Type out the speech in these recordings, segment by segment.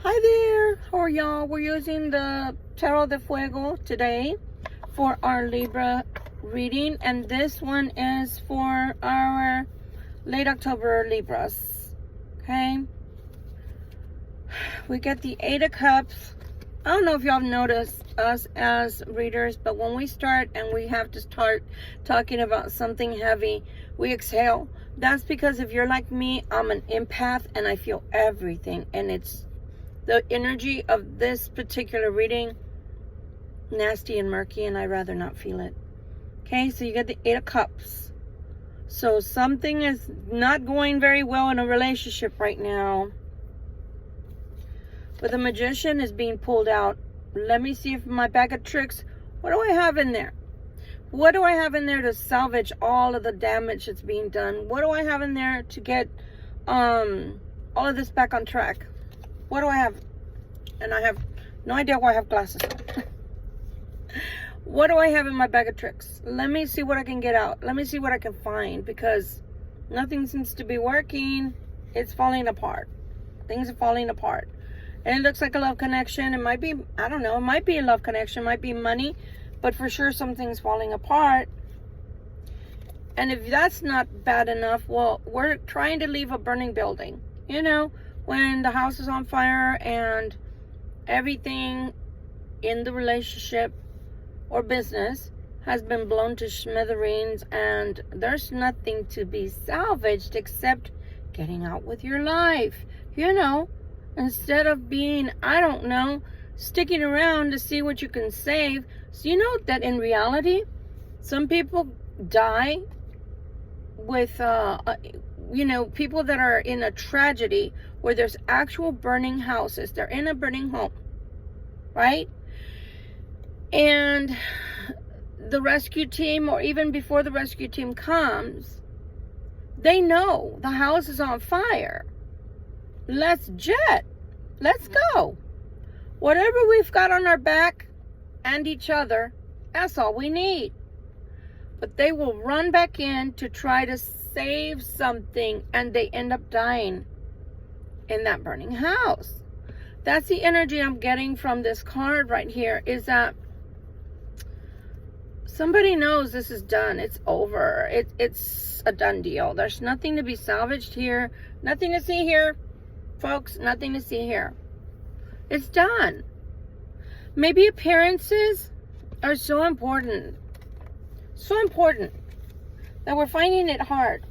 Hi there, how are y'all? We're using the Tarot de Fuego today for our Libra reading, and this one is for our late October Libras. Okay, we get the Eight of Cups. I don't know if y'all noticed us as readers, but when we start and we have to start talking about something heavy, we exhale. That's because if you're like me, I'm an empath and I feel everything, and it's the energy of this particular reading, nasty and murky, and I'd rather not feel it. Okay, so you get the Eight of Cups. So something is not going very well in a relationship right now. But the Magician is being pulled out. Let me see if my bag of tricks, what do I have in there? What do I have in there to salvage all of the damage that's being done? What do I have in there to get all of this back on track? What do I have? And I have no idea why I have glasses on. What do I have in my bag of tricks? Let me see what I can get out. Let me see what I can find, because nothing seems to be working. It's falling apart. Things are falling apart. And it looks like a love connection. It might be, I don't know, it might be a love connection, it might be money, but for sure something's falling apart. And if that's not bad enough, well, we're trying to leave a burning building. You know, when the house is on fire and everything in the relationship or business has been blown to smithereens, and there's nothing to be salvaged except getting out with your life, you know, instead of being, I don't know, sticking around to see what you can save. So you know that in reality, some people die with you know, people that are in a tragedy where there's actual burning houses. They're in a burning home, right? And the rescue team, or even before the rescue team comes, they know the house is on fire. Let's jet. Let's go. Whatever we've got on our back and each other, that's all we need. But they will run back in to try to save something, and they end up dying in that burning house. That's the energy I'm getting from this card right here, is that somebody knows this is done. It's over. It's a done deal. There's nothing to be salvaged here. Nothing to see here, folks. Nothing to see here. It's done. Maybe appearances are so important. So important that we're finding it hard.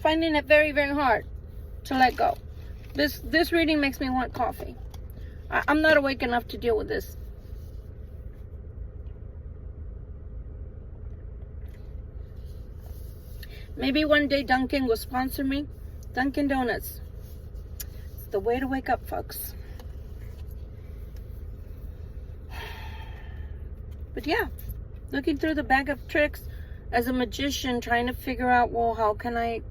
Finding it very, very hard to let go. This reading makes me want coffee. I'm not awake enough to deal with this. Maybe one day Dunkin' will sponsor me. Dunkin' Donuts. It's the way to wake up, folks. But yeah, looking through the bag of tricks as a magician, trying to figure out, well, how can I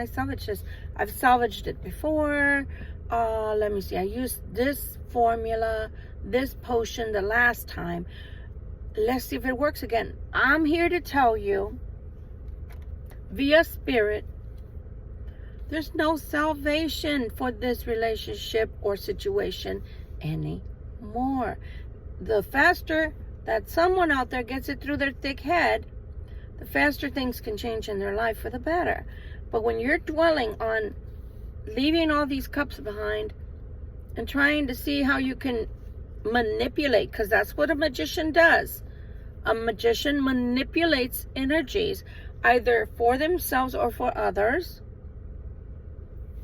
salvage this? I've salvaged it before. Let me see. I used this formula, this potion the last time. Let's see if it works again. I'm here to tell you, via spirit, there's no salvation for this relationship or situation anymore. The faster that someone out there gets it through their thick head, the faster things can change in their life for the better. But when you're dwelling on leaving all these cups behind and trying to see how you can manipulate, because that's what a magician does. A magician manipulates energies, either for themselves or for others.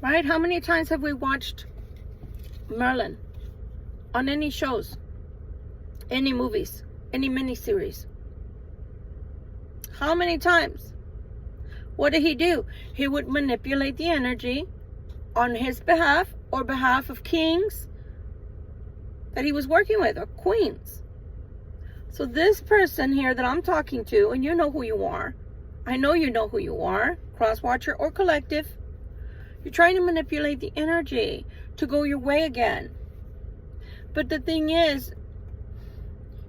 Right? How many times have we watched Merlin on any shows, any movies, any miniseries? How many times? What did he do? He would manipulate the energy on his behalf or behalf of kings that he was working with, or queens. So this person here that I'm talking to, and you know who you are, I know you know who you are, cross-watcher or collective, you're trying to manipulate the energy to go your way again. But the thing is,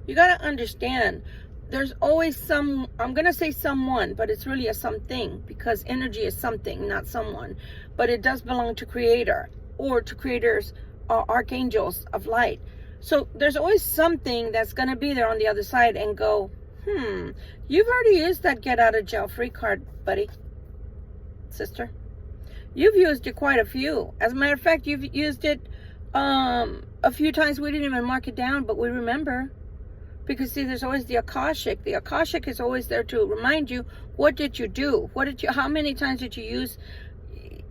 you got to understand, there's always some, I'm going to say someone, but it's really a something, because energy is something, not someone. But it does belong to creator, or to creators archangels of light. So there's always something that's going to be there on the other side and go, you've already used that get out of jail free card, buddy, sister. You've used it quite a few. As a matter of fact, you've used it a few times. We didn't even mark it down, but we remember. Because see, there's always the Akashic. The Akashic is always there to remind you, what did you do? How many times did you use?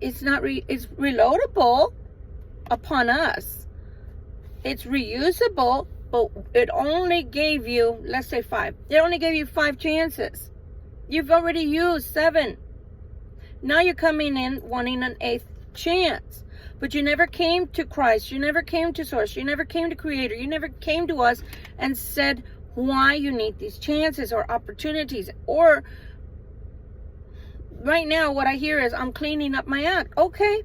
It's not it's reloadable upon us. It's reusable, but it only gave you, let's say 5. It only gave you 5 chances. You've already used 7. Now you're coming in wanting an 8th chance. But you never came to Christ. You never came to Source. You never came to Creator. You never came to us and said why you need these chances or opportunities. Or right now what I hear is, I'm cleaning up my act. Okay.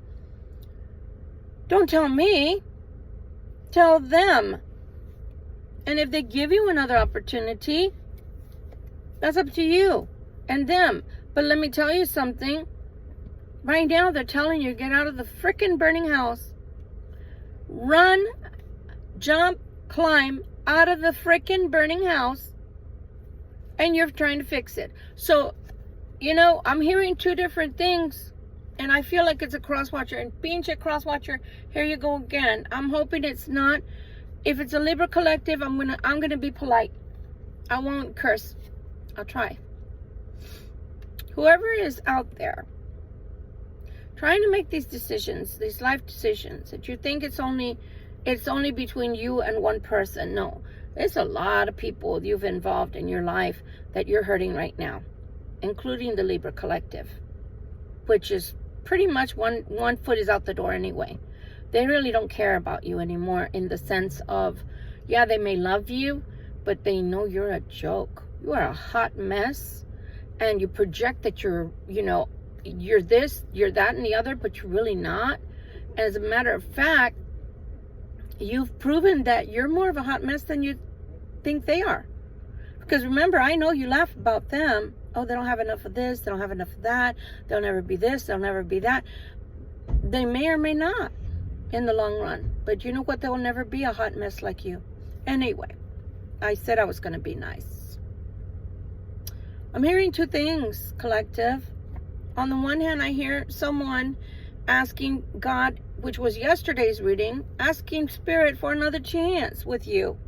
Don't tell me. Tell them. And if they give you another opportunity, that's up to you and them. But let me tell you something. Right now, they're telling you, get out of the freaking burning house. Run, jump, climb out of the freaking burning house. And you're trying to fix it. So, you know, I'm hearing 2 different things. And I feel like it's a cross-watcher. And pinche cross-watcher, here you go again. I'm hoping it's not. If it's a Libra collective, I'm gonna be polite. I won't curse. I'll try. Whoever is out there trying to make these decisions, these life decisions, that you think it's only between you and one person. No, there's a lot of people you've involved in your life that you're hurting right now, including the Libra collective, which is pretty much one foot is out the door anyway. They really don't care about you anymore, in the sense of, yeah, they may love you, but they know you're a joke. You are a hot mess, and you project that you're this, you're that, and the other, but you're really not. As a matter of fact, you've proven that you're more of a hot mess than you think they are. Because remember, I know you laugh about them. Oh, they don't have enough of this, they don't have enough of that, they'll never be this, they'll never be that. They may or may not in the long run. But you know what? They will never be a hot mess like you. Anyway, I said I was going to be nice. I'm hearing 2 things, collective. On the one hand, I hear someone asking God, which was yesterday's reading, asking Spirit for another chance with you.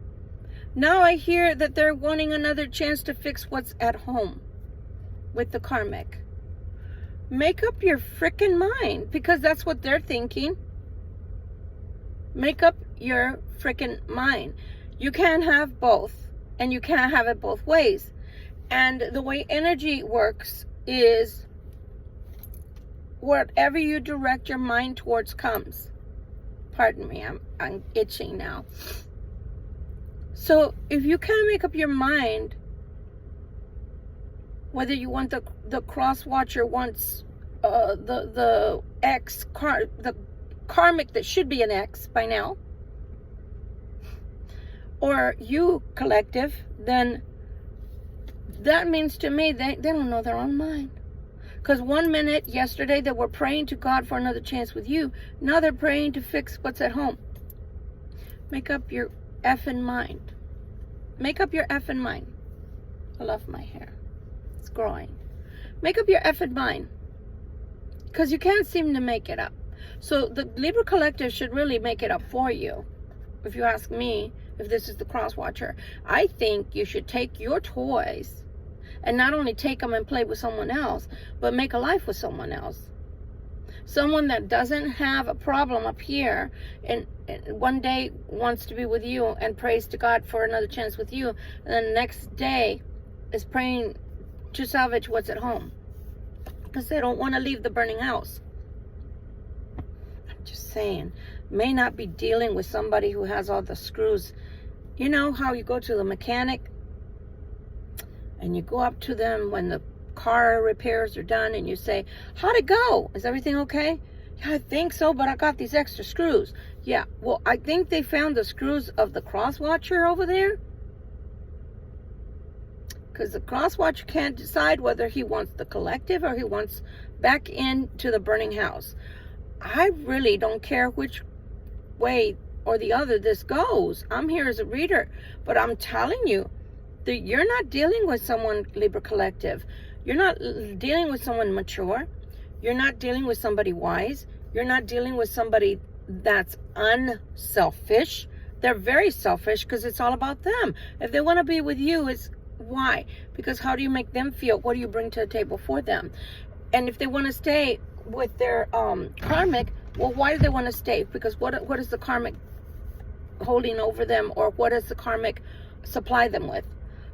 Now I hear that they're wanting another chance to fix what's at home with the karmic. Make up your freaking mind, because that's what they're thinking. Make up your freaking mind. You can't have both, and you can't have it both ways. And the way energy works is, whatever you direct your mind towards comes. Pardon me, I'm itching now. So if you can't make up your mind whether you want the cross watcher wants the karmic that should be an X by now, or you collective, then that means to me they don't know their own mind. Because 1 minute yesterday they were praying to God for another chance with you. Now they're praying to fix what's at home. Make up your effing mind. Make up your effing mind. I love my hair. It's growing. Make up your effing mind. Because you can't seem to make it up. So the Libra collective should really make it up for you. If you ask me, if this is the cross watcher, I think you should take your toys and not only take them and play with someone else, but make a life with someone else. Someone that doesn't have a problem up here and one day wants to be with you and prays to God for another chance with you, and then the next day is praying to salvage what's at home. Because they don't want to leave the burning house. I'm just saying, may not be dealing with somebody who has all the screws. You know how you go to the mechanic and you go up to them when the car repairs are done and you say, how'd it go? Is everything okay? Yeah, I think so, but I got these extra screws. Yeah, well, I think they found the screws of the cross watcher over there. Because the cross watcher can't decide whether he wants the collective or he wants back into the burning house. I really don't care which way or the other this goes. I'm here as a reader, but I'm telling you that you're not dealing with someone, Libra Collective. You're not dealing with someone mature. You're not dealing with somebody wise. You're not dealing with somebody that's unselfish. They're very selfish because it's all about them. If they want to be with you, it's why? Because how do you make them feel? What do you bring to the table for them? And if they want to stay with their karmic, well, why do they want to stay? Because what is the karmic holding over them, or what does the karmic supply them with?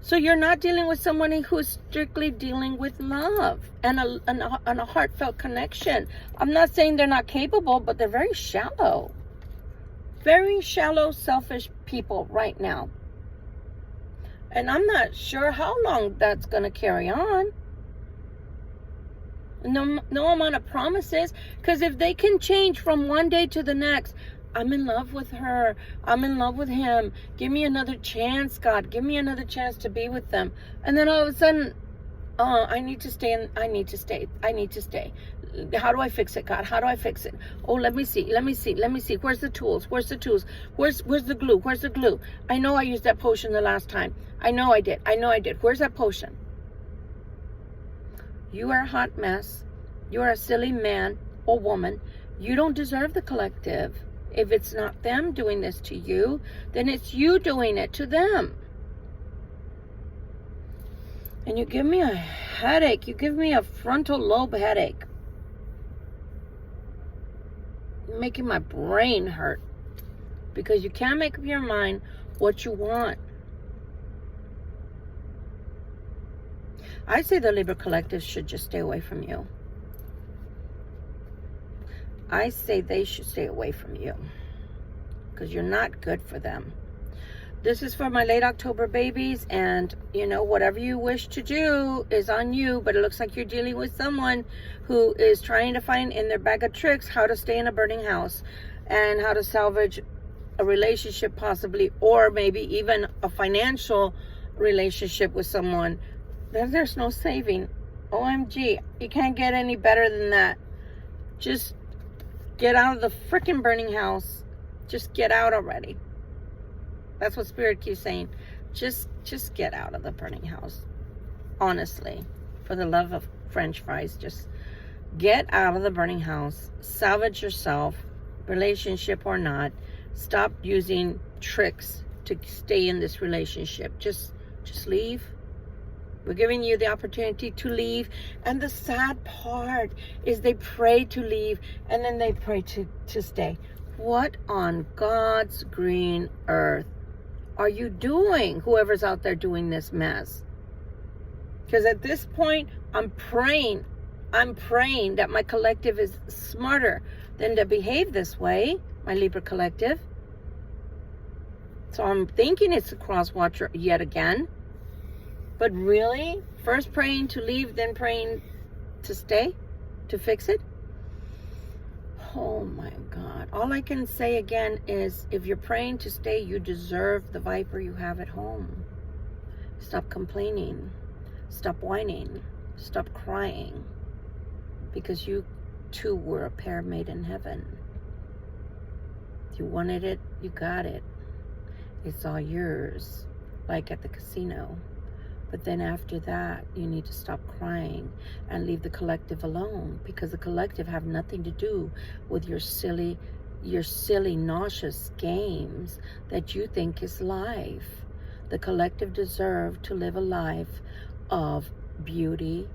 So you're not dealing with someone who's strictly dealing with love and a heartfelt connection. I'm not saying they're not capable, but they're very shallow. Very shallow, selfish people right now. And I'm not sure how long that's going to carry on. No amount of promises. Because if they can change from one day to the next, I'm in love with her, I'm in love with him, give me another chance, God, give me another chance to be with them. And then all of a sudden, I need to stay, I need to stay. How do I fix it, God? How do I fix it? Oh, let me see. Where's the tools? Where's the glue? Where's the glue? I know I used that potion the last time. I know I did. Where's that potion? You are a hot mess. You are a silly man or woman. You don't deserve the collective. If it's not them doing this to you, then it's you doing it to them. And you give me a headache. You give me a frontal lobe headache. You're making my brain hurt. Because you can't make up your mind what you want. I say the Libra Collective should just stay away from you. I say they should stay away from you. Because you're not good for them. This is for my late October babies, and whatever you wish to do is on you, but it looks like you're dealing with someone who is trying to find in their bag of tricks how to stay in a burning house and how to salvage a relationship possibly, or maybe even a financial relationship with someone. There's no saving. OMG, you can't get any better than that. Just get out of the freaking burning house. Just get out already. That's what Spirit keeps saying. Just get out of the burning house. Honestly. For the love of French fries. Just get out of the burning house. Salvage yourself. Relationship or not. Stop using tricks to stay in this relationship. Just leave. We're giving you the opportunity to leave. And the sad part is they pray to leave and then they pray to stay. What on God's green earth are you doing, whoever's out there doing this mess? Because at this point, I'm praying that my collective is smarter than to behave this way, my Libra Collective. So I'm thinking it's a cross watcher yet again. But really, first praying to leave, then praying to stay, to fix it? Oh my God. All I can say again is, if you're praying to stay, you deserve the viper you have at home. Stop complaining. Stop whining. Stop crying. Because you too were a pair made in heaven. You wanted it, you got it. It's all yours, like at the casino. But then after that, you need to stop crying and leave the collective alone, because the collective have nothing to do with your silly, nauseous games that you think is life. The collective deserve to live a life of beauty,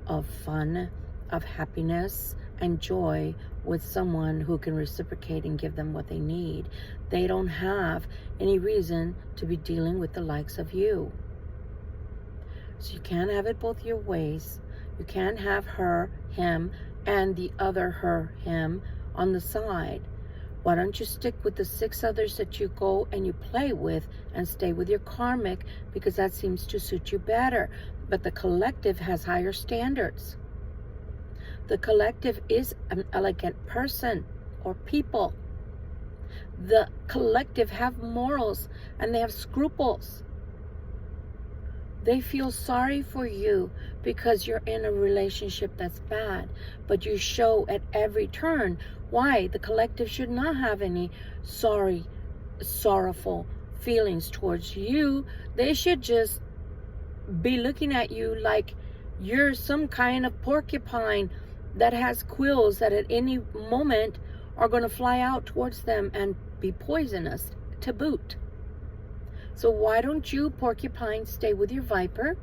of fun, of happiness and joy with someone who can reciprocate and give them what they need. They don't have any reason to be dealing with the likes of you. So you can't have it both your ways. You can't have her, him, and the other her, him on the side. Why don't you stick with the 6 others that you go and you play with and stay with your karmic, because that seems to suit you better. But the collective has higher standards. The collective is an elegant person or people. The collective have morals and they have scruples. They feel sorry for you because you're in a relationship that's bad, but you show at every turn Why? The collective should not have any sorrowful feelings towards you. They should just be looking at you like you're some kind of porcupine that has quills that at any moment are going to fly out towards them and be poisonous to boot. So why don't you, porcupine, stay with your viper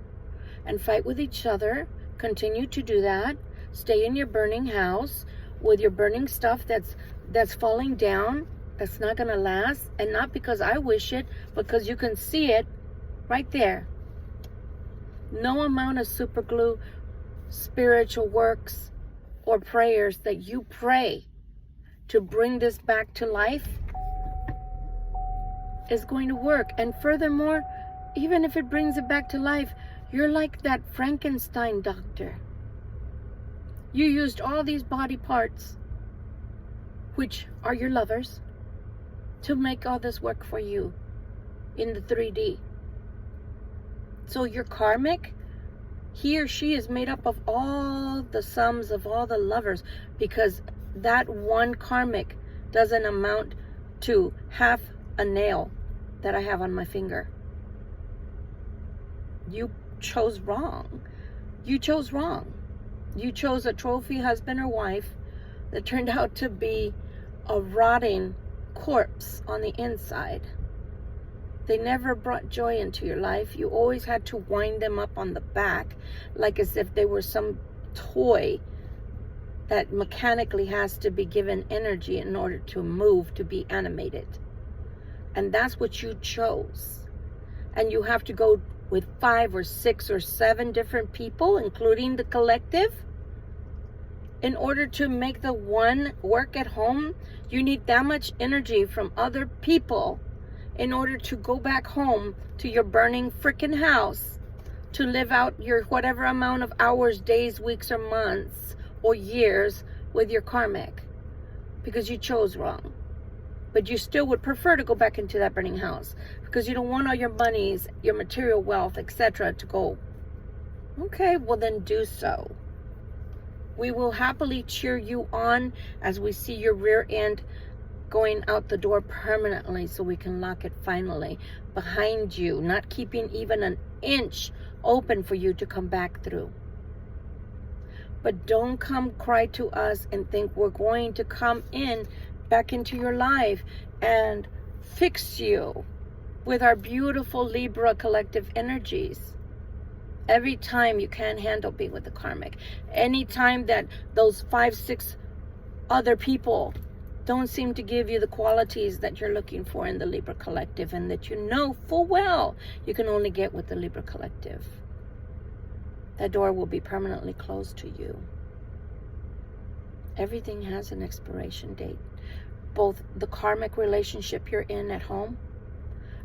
and fight with each other? Continue to do that. Stay in your burning house with your burning stuff that's falling down, that's not going to last. And not because I wish it, because you can see it right there. No amount of super glue, spiritual works, or prayers that you pray to bring this back to life is going to work. And furthermore, even if it brings it back to life, you're like that Frankenstein doctor. You used all these body parts, which are your lovers, to make all this work for you in the 3D. So your karmic, he or she is made up of all the sums of all the lovers, because that one karmic doesn't amount to half a nail that I have on my finger. You chose wrong. You chose wrong. You chose a trophy husband or wife that turned out to be a rotting corpse on the inside. They never brought joy into your life. You always had to wind them up on the back, like as if they were some toy that mechanically has to be given energy in order to move, to be animated. And that's what you chose. And you have to go with 5 or 6 or 7 different people, including the collective, in order to make the one work at home. You need that much energy from other people in order to go back home to your burning freaking house, to live out your whatever amount of hours, days, weeks, or months, or years with your karmic, because you chose wrong. But you still would prefer to go back into that burning house because you don't want all your monies, your material wealth, etc. to go. Okay, well then do so. We will happily cheer you on as we see your rear end going out the door permanently, so we can lock it finally behind you, not keeping even an inch open for you to come back through. But don't come cry to us and think we're going to come in back into your life and fix you with our beautiful Libra collective energies. Every time you can't handle being with the karmic, anytime that those 5, 6 other people don't seem to give you the qualities that you're looking for in the Libra collective, and that you know full well you can only get with the Libra collective, that door will be permanently closed to you. Everything has an expiration date. Both the karmic relationship you're in at home,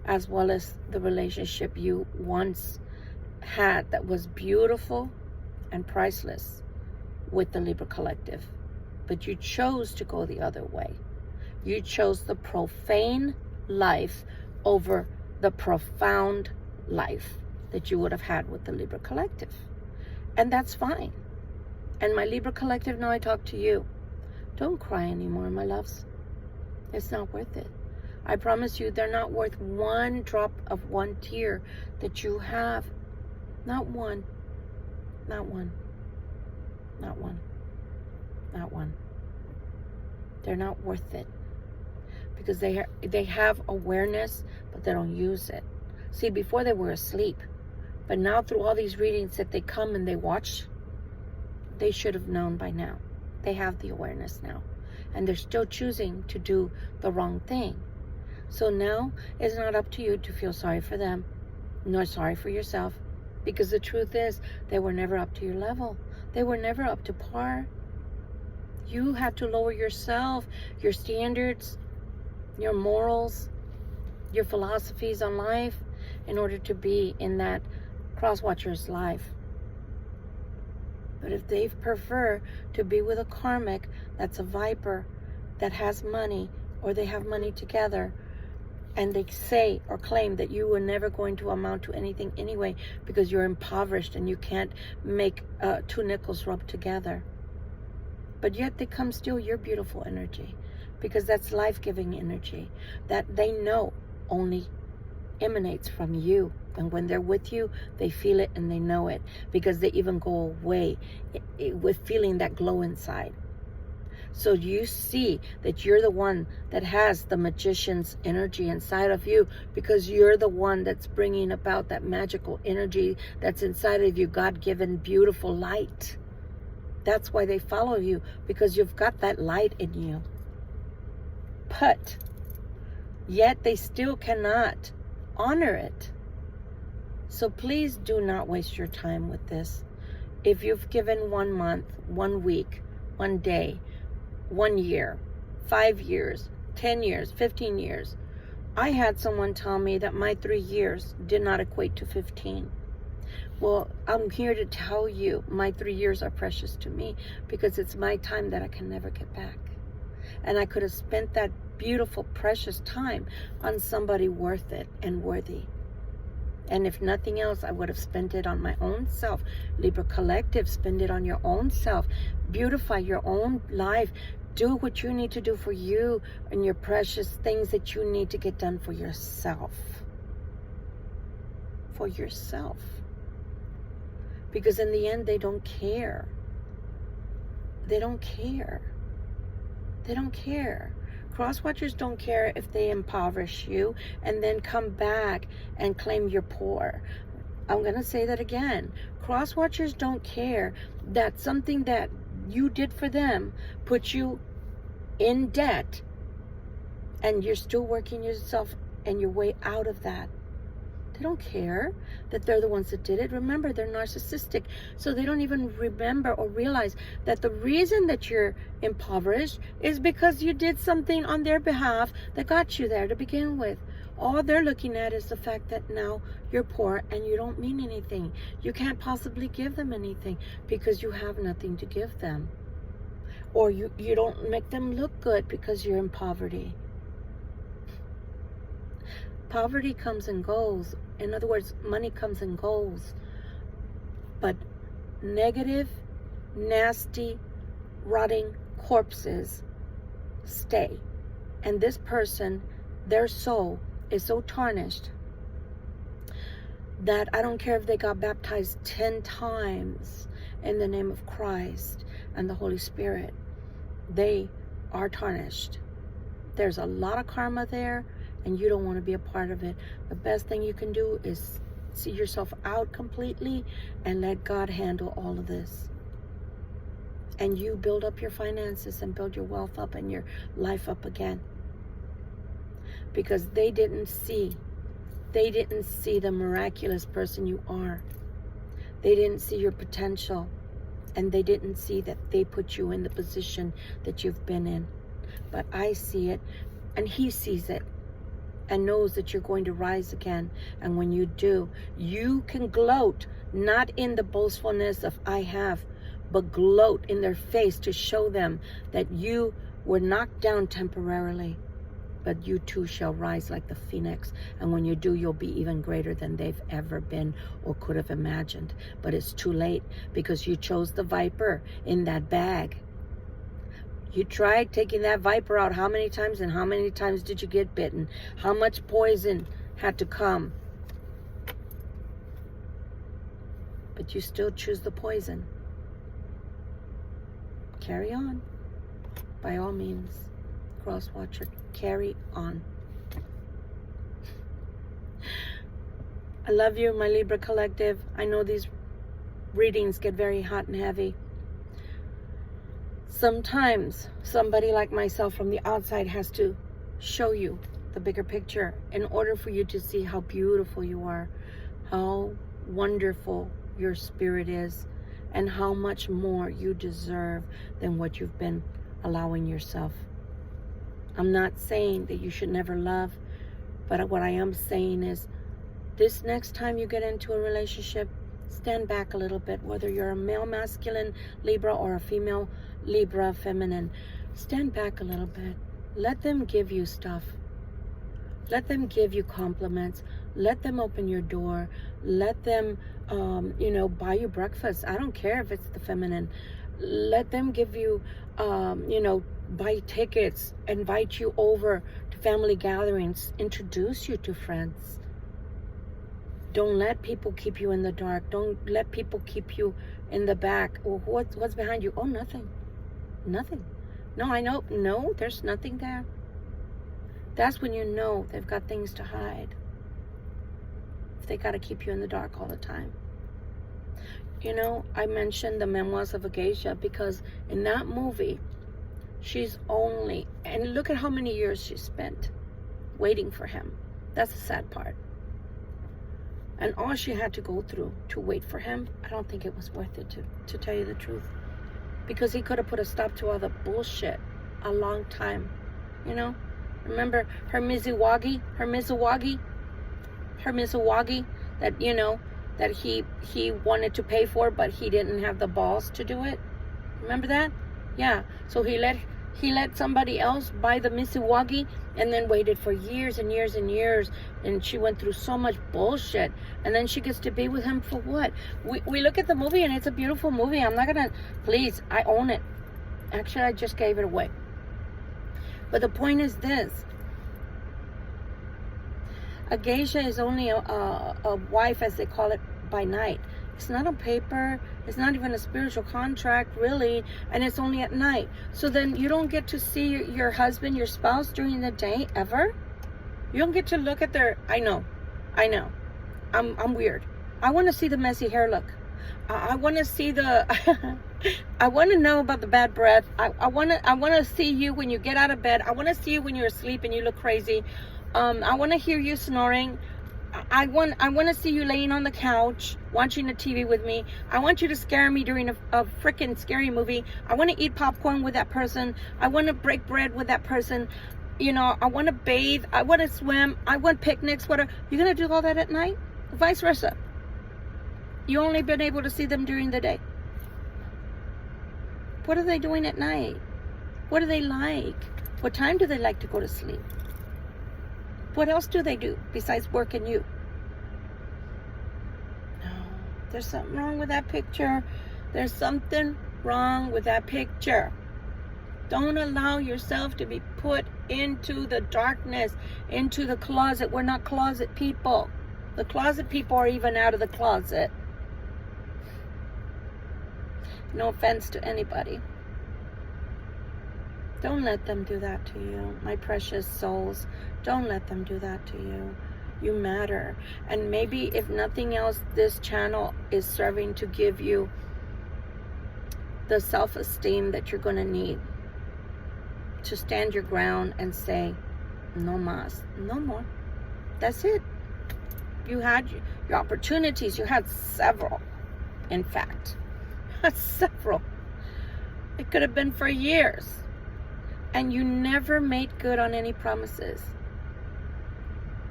as well as the relationship you once had that was beautiful and priceless with the Libra collective. But you chose to go the other way. You chose the profane life over the profound life that you would have had with the Libra collective. And that's fine. And my Libra collective, now I talk to you. Don't cry anymore, my loves. It's not worth it. I promise you, they're not worth one drop of one tear that you have. Not one. Not one. Not one. Not one. They're not worth it. Because they have awareness, but they don't use it. See, before they were asleep. But now through all these readings that they come and they watch, they should have known by now. They have the awareness now. And they're still choosing to do the wrong thing. So now it's not up to you to feel sorry for them, nor sorry for yourself. Because the truth is, they were never up to your level. They were never up to par. You had to lower yourself, your standards, your morals, your philosophies on life in order to be in that cross-watcher's life. But if they prefer to be with a karmic that's a viper, that has money, or they have money together, and they say or claim that you were never going to amount to anything anyway because you're impoverished and you can't make 2 nickels rub together, But yet they come steal your beautiful energy, because that's life-giving energy that they know only emanates from you. And when they're with you, they feel it and they know it, because they even go away with feeling that glow inside. So you see that you're the one that has the magician's energy inside of you, because you're the one that's bringing about that magical energy that's inside of you, God-given beautiful light. That's why they follow you, because you've got that light in you. But yet they still cannot honor it. So please do not waste your time with this. If you've given 1 month, 1 week, 1 day, 1 year, 5 years, 10 years, 15 years. I had someone tell me that my 3 years did not equate to 15. Well, I'm here to tell you my 3 years are precious to me, because it's my time that I can never get back. And I could have spent that beautiful, precious time on somebody worth it and worthy. And if nothing else, I would have spent it on my own self. Libra Collective, spend it on your own self. Beautify your own life. Do what you need to do for you and your precious things that you need to get done for yourself. For yourself. Because in the end, they don't care. They don't care. They don't care. Cross-watchers don't care if they impoverish you and then come back and claim you're poor. I'm going to say that again. Cross-watchers don't care that something that you did for them puts you in debt, and you're still working yourself and your way out of that. They don't care that they're the ones that did it. Remember, they're narcissistic, so they don't even remember or realize that the reason that you're impoverished is because you did something on their behalf that got you there to begin with. All they're looking at is the fact that now you're poor and you don't mean anything. You can't possibly give them anything because you have nothing to give them. Or you don't make them look good because you're in poverty. Poverty comes and goes. In other words, money comes and goes. But negative, nasty, rotting corpses stay. And this person, their soul is so tarnished that I don't care if they got baptized 10 times in the name of Christ and the Holy Spirit. They are tarnished. There's a lot of karma there, and you don't want to be a part of it. The best thing you can do is see yourself out completely and let God handle all of this. And you build up your finances and build your wealth up and your life up again. Because they didn't see the miraculous person you are. They didn't see your potential. And they didn't see that they put you in the position that you've been in. But I see it, and he sees it, and knows that you're going to rise again. And when you do, you can gloat, not in the boastfulness of I have, but gloat in their face to show them that you were knocked down temporarily, but you too shall rise like the phoenix. And when you do, you'll be even greater than they've ever been or could have imagined. But it's too late, because you chose the viper in that bag. You tried taking that viper out how many times, and how many times did you get bitten? How much poison had to come? But you still choose the poison. Carry on. By all means, cross-watcher, carry on. I love you, my Libra Collective. I know these readings get very hot and heavy. Sometimes somebody like myself from the outside has to show you the bigger picture in order for you to see how beautiful you are, how wonderful your spirit is, and how much more you deserve than what you've been allowing yourself. I'm not saying that you should never love, but what I am saying is this next time you get into a relationship, stand back a little bit, whether you're a male masculine Libra or a female Libra feminine. Stand back a little bit. Let them give you stuff. Let them give you compliments. Let them open your door. Let them, buy you breakfast. I don't care if it's the feminine. Let them give you, buy tickets, invite you over to family gatherings, introduce you to friends. Don't let people keep you in the dark. Don't let people keep you in the back. Well, what's behind you? Oh, nothing. Nothing. No, I know. No, there's nothing there. That's when you know they've got things to hide. If they got to keep you in the dark all the time. I mentioned the Memoirs of a Geisha because in that movie, she's only, and look at how many years she spent waiting for him. That's the sad part. And all she had to go through to wait for him, I don't think it was worth it, to tell you the truth. Because he could have put a stop to all the bullshit a long time. Remember her Mizuwagi, that, that he wanted to pay for, but he didn't have the balls to do it. Remember that? Yeah. So he let somebody else buy the Mizuwagi and then waited for years and years and years, and she went through so much bullshit, and then she gets to be with him for what? We look at the movie and it's a beautiful movie. I'm not gonna, please, I own it. Actually, I just gave it away. But the point is this: a geisha is only a wife, as they call it, by night. It's not on paper. It's not even a spiritual contract, really. And it's only at night. So then you don't get to see your husband, your spouse during the day, ever. You don't get to look at their... I know. I'm weird. I want to see the messy hair look. I want to see the... I want to know about the bad breath. I want to see you when you get out of bed. I want to see you when you're asleep and you look crazy. I want to hear you snoring. I want to see you laying on the couch watching the TV with me. I want you to scare me during a freaking scary movie. I want to eat popcorn with that person. I want to break bread with that person. I want to bathe. I want to swim. I want picnics. You're going to do all that at night? Vice versa. You only been able to see them during the day. What are they doing at night? What do they like? What time do they like to go to sleep? What else do they do besides work and you? No, there's something wrong with that picture. There's something wrong with that picture. Don't allow yourself to be put into the darkness, into the closet. We're not closet people. The closet people are even out of the closet. No offense to anybody. Don't let them do that to you, my precious souls. Don't let them do that to you. You matter. And maybe, if nothing else, this channel is serving to give you the self-esteem that you're going to need to stand your ground and say, no más, no more. That's it. You had your opportunities. You had several, in fact. Several. It could have been for years. And you never made good on any promises.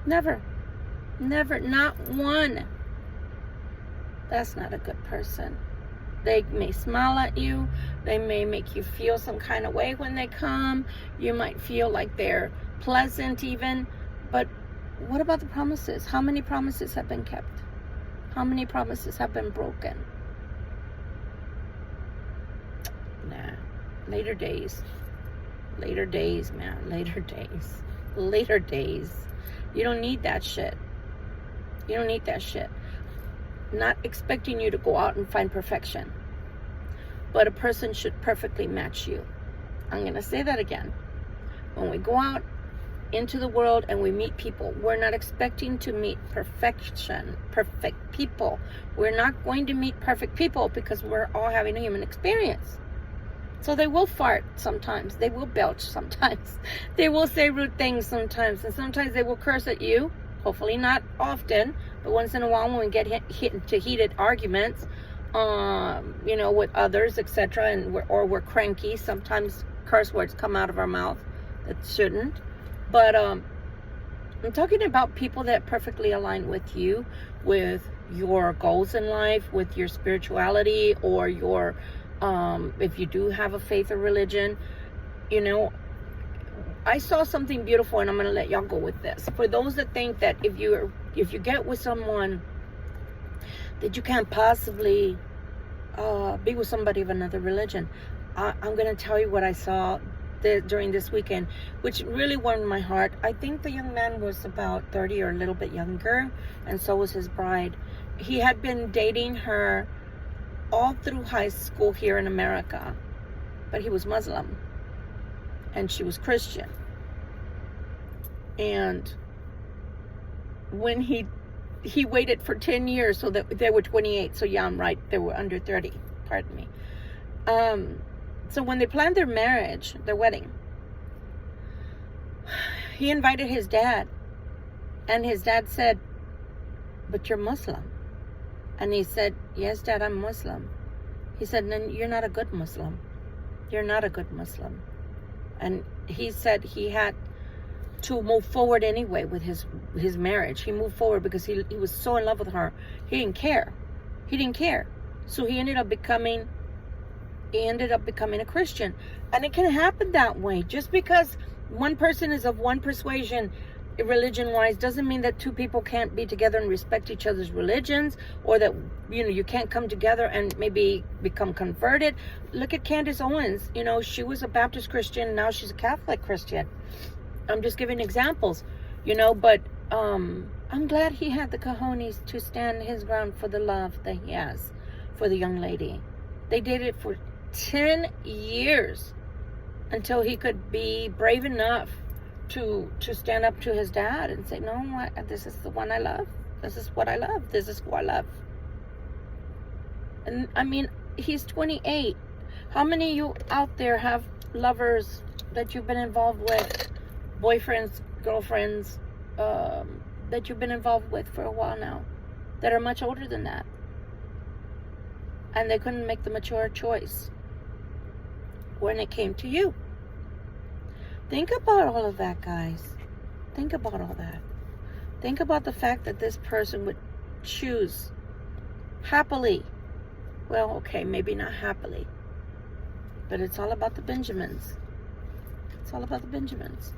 Never. Never. Not one. That's not a good person. They may smile at you. They may make you feel some kind of way when they come. You might feel like they're pleasant even. But what about the promises? How many promises have been kept? How many promises have been broken? Nah. Later days. Later days, man. Later days. Later days. You don't need that shit. You don't need that shit. Not expecting you to go out and find perfection. But a person should perfectly match you. I'm going to say that again. When we go out into the world and we meet people, we're not expecting to meet perfection, perfect people. We're not going to meet perfect people because we're all having a human experience. So they will fart sometimes. They will belch sometimes. They will say rude things sometimes. And sometimes they will curse at you. Hopefully not often. But once in a while when we get hit into heated arguments, with others, etc. Or we're cranky. Sometimes curse words come out of our mouth that shouldn't. But I'm talking about people that perfectly align with you, with your goals in life, with your spirituality, or your... if you do have a faith or religion, I saw something beautiful, and I'm going to let y'all go with this. For those that think that if you get with someone that you can't possibly be with somebody of another religion. I'm going to tell you what I saw during this weekend, which really warmed my heart. I think the young man was about 30 or a little bit younger, and so was his bride. He had been dating her all through high school here in America, but he was Muslim and she was Christian. And when he waited for 10 years, so that they were 28, so yeah, I'm right, they were under 30, pardon me. So when they planned their marriage, their wedding, he invited his dad, and his dad said, "But you're Muslim." And he said, "Yes, Dad, I'm Muslim." He said, "Then you're not a good Muslim. You're not a good Muslim." And he said he had to move forward anyway with his marriage. He moved forward because he was so in love with her. He didn't care. So he ended up becoming a Christian. And it can happen that way. Just because one person is of one persuasion, religion-wise, doesn't mean that two people can't be together and respect each other's religions, or that, you know, you can't come together and maybe become converted. Look at Candace Owens. You know, she was a Baptist Christian, now she's a Catholic Christian. I'm just giving examples, you know, but I'm glad he had the cojones to stand his ground for the love that he has for the young lady. They dated for 10 years until he could be brave enough to stand up to his dad and say, "No, this is the one I love. This is what I love. This is who I love." And I mean, he's 28. How many of you out there have lovers that you've been involved with, boyfriends, girlfriends, that you've been involved with for a while now, that are much older than that, and they couldn't make the mature choice when it came to you? Think about all of that, guys. Think about all that. Think about the fact that this person would choose happily. Well, okay, maybe not happily, but it's all about the Benjamins. It's all about the Benjamins.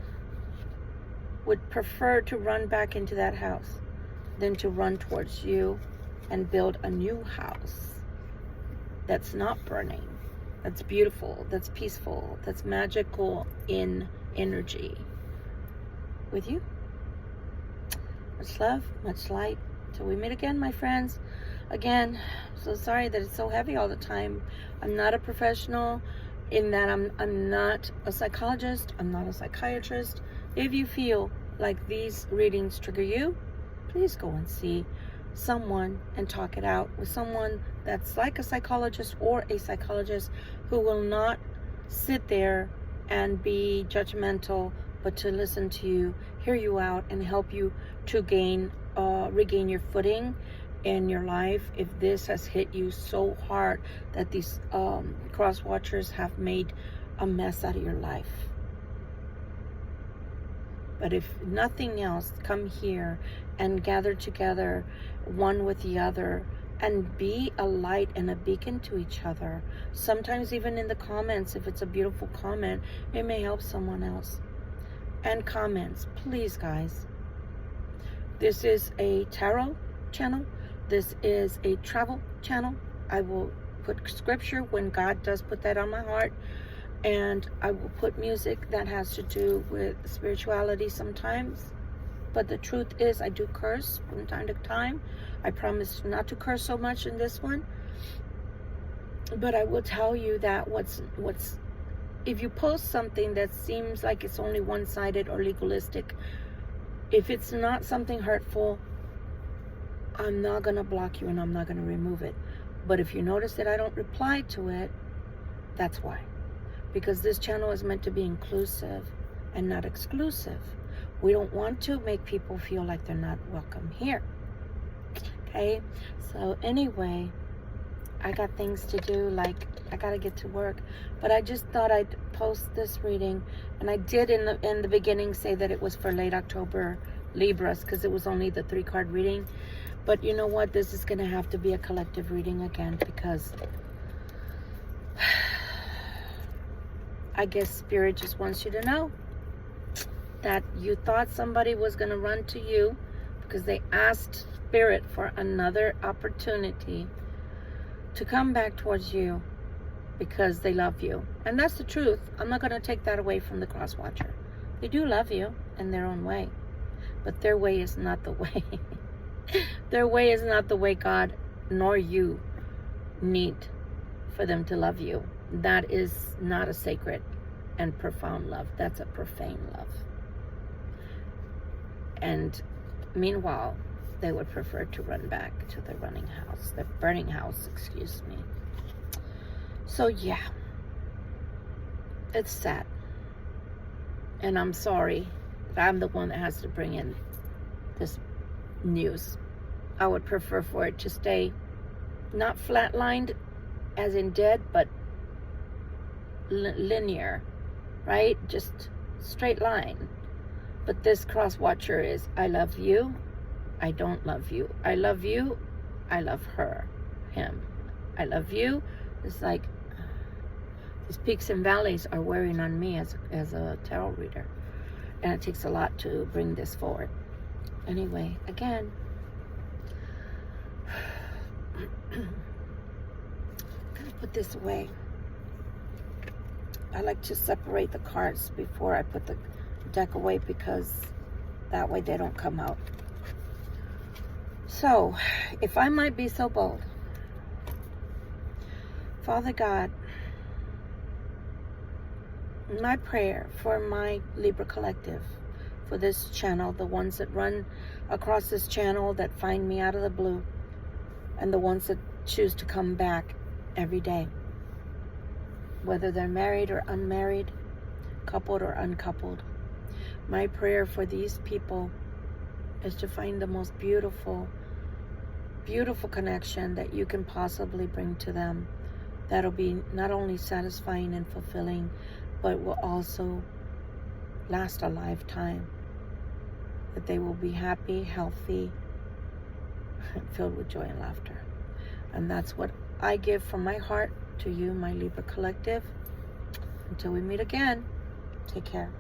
Would prefer to run back into that house than to run towards you and build a new house that's not burning, that's beautiful, that's peaceful, that's magical in energy with you. Much love, much light. Till we meet again, my friends. Again, so sorry that it's so heavy all the time. I'm not a professional in that I'm not a psychologist. I'm not a psychiatrist. If you feel like these readings trigger you, please go and see someone and talk it out with someone that's like a psychologist or a psychologist, who will not sit there and be judgmental, but to listen to you, hear you out, and help you to regain your footing in your life if this has hit you so hard that these cross watchers have made a mess out of your life. But if nothing else, come here and gather together, one with the other, and be a light and a beacon to each other. Sometimes even in the comments, if it's a beautiful comment, it may help someone else. And comments, please, guys. This is a tarot channel. This is a travel channel. I will put scripture when God does put that on my heart. And I will put music that has to do with spirituality sometimes. But the truth is, I do curse from time to time. I promise not to curse so much in this one. But I will tell you that if you post something that seems like it's only one-sided or legalistic, if it's not something hurtful, I'm not going to block you and I'm not going to remove it. But if you notice that I don't reply to it, that's why. Because this channel is meant to be inclusive and not exclusive. We don't want to make people feel like they're not welcome here. Okay? So anyway, I got things to do, like I gotta get to work. But I just thought I'd post this reading. And I did in the beginning say that it was for late October Libras, because it was only the 3-card reading. But you know what? This is gonna have to be a collective reading again, because I guess Spirit just wants you to know that you thought somebody was going to run to you because they asked Spirit for another opportunity to come back towards you because they love you. And that's the truth. I'm not going to take that away from the cross watcher. They do love you in their own way, but their way is not the way. Their way is not the way God nor you need for them to love you. That is not a sacred and profound love. That's a profane love. And meanwhile, they would prefer to run back to the burning house, excuse me. So yeah, it's sad. And I'm sorry that I'm the one that has to bring in this news. I would prefer for it to stay not flatlined as in dead, but linear, right? Just straight line. But this cross watcher is, I love you, I don't love you. I love you, I love her, him. I love you. It's like these peaks and valleys are wearing on me as a tarot reader. And it takes a lot to bring this forward. Anyway, again, I'm gonna put this away. I like to separate the cards before I put the deck away because that way they don't come out. So, if I might be so bold, Father God, my prayer for my Libra collective, for this channel, the ones that run across this channel that find me out of the blue, and the ones that choose to come back every day, whether they're married or unmarried, coupled or uncoupled. My prayer for these people is to find the most beautiful, beautiful connection that you can possibly bring to them. That'll be not only satisfying and fulfilling, but will also last a lifetime. That they will be happy, healthy, and filled with joy and laughter. And that's what I give from my heart to you, my Libra collective. Until we meet again, take care.